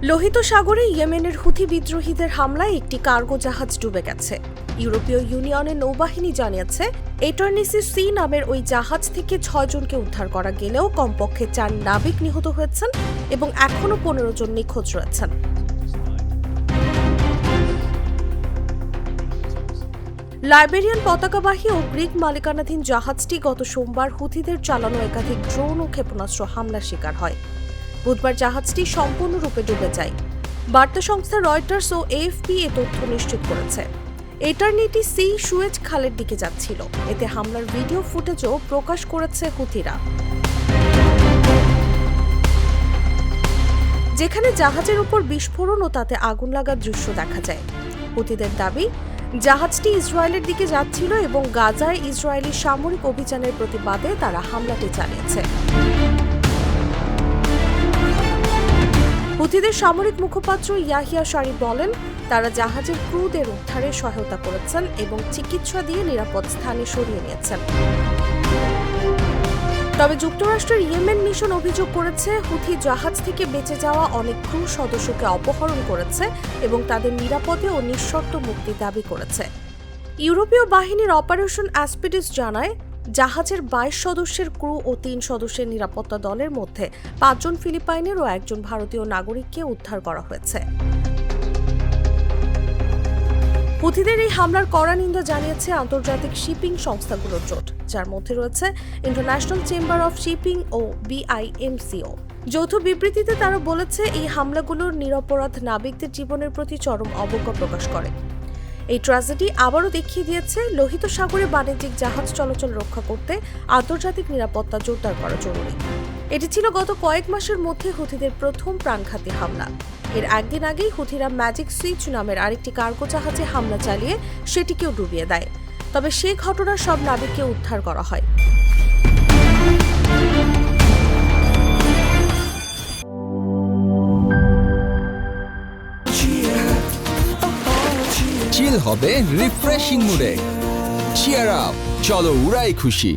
লোহিত সাগরে ইয়েমেনের হুথি বিদ্রোহীদের হামলায় একটি কার্গো জাহাজ ডুবে গেছে। ইউরোপীয় ইউনিয়নের নৌবাহিনী জানিয়েছে এটারনিসি সি নামের ওই জাহাজ থেকে 6 জনকে উদ্ধার করা গেলেও কমপক্ষে 4 নাবিক নিহত হয়েছেন এবং এখনও 15 জন নিখোঁজ রয়েছেন। লাইবেরিয়ান পতাকাবাহী ও গ্রিক মালিকানাধীন জাহাজটি গত সোমবার হুথিদের চালানো একাধিক ড্রোন ও ক্ষেপণাস্ত্র হামলার শিকার হয়। বুধবার জাহাজটি সম্পূর্ণরূপে ডুবে যায়। বার্তা সংস্থা রয়টার্স ও এএফপি এ তথ্য নিশ্চিত করেছে। এটারনিটি সি সুয়েজ খালের দিকে যাচ্ছিল। এতে হামলার ভিডিও ফুটেজও প্রকাশ করেছে হুথিরা, যেখানে জাহাজের উপর বিস্ফোরণ ও তাতে আগুন লাগার দৃশ্য দেখা যায়। হুথিদের দাবি, জাহাজটি ইসরায়েলের দিকে যাচ্ছিল এবং গাজায় ইসরায়েলি সামরিক অভিযানের প্রতিবাদে তারা হামলাটি চালিয়েছে। হুথিদের সামরিক মুখপাত্র ইয়াহিয়া সারি বলেন, তারা জাহাজের ক্রুদের উদ্ধারে সহায়তা করেছেন এবং চিকিৎসা দিয়ে নিরাপদ স্থানে সরিয়ে নিয়েছেন। তবে যুক্তরাষ্ট্রের ইয়েমেন মিশন অভিযোগ করেছে হুথি জাহাজ থেকে বেঁচে যাওয়া অনেক ক্রু সদস্যকে অপহরণ করেছে এবং তাদের নিরাপদে ও নিঃশর্ত মুক্তি দাবি করেছে। ইউরোপীয় বাহিনীর অপারেশন অ্যাসপিডিস জানায়, জাহাজের 22 সদস্যের ক্রু ও 3 সদস্যের নিরাপত্তা দলের মধ্যে 5 জন ফিলিপাইনের ও 1 জন ভারতীয় নাগরিককে উদ্ধার করা হয়েছে। হুথিদের এই হামলার কড়া নিন্দা জানিয়েছে আন্তর্জাতিক শিপিং সংস্থাগুলোর জোট, যার মধ্যে রয়েছে ইন্টারন্যাশনাল চেম্বার অফ শিপিং ও বিআইএমসিও। যৌথ বিবৃতিতে তারা বলেছে, এই হামলাগুলোর নিরপরাধ নাবিকদের জীবনের প্রতি চরম অবজ্ঞা প্রকাশ করে। এই ট্র্যাজেডি আবারও দেখিয়ে দিয়েছে লোহিত সাগরে বাণিজ্যিক জাহাজ চলাচল রক্ষা করতে আন্তর্জাতিক নিরাপত্তা জোরদার করা জরুরি। এটি ছিল গত কয়েক মাসের মধ্যে হুথিদের প্রথম প্রাণঘাতী হামলা। এর একদিন আগেই হুথিরা ম্যাজিক সুইচ নামের আরেকটি কার্গো জাহাজে হামলা চালিয়ে সেটিকেও ডুবিয়ে দেয়। তবে সে ঘটনার সব নাবিককে উদ্ধার করা হয়। চিল হবে রিফ্রেশিং মুডে। চিয়ার আপ, চলো উড়াই খুশি।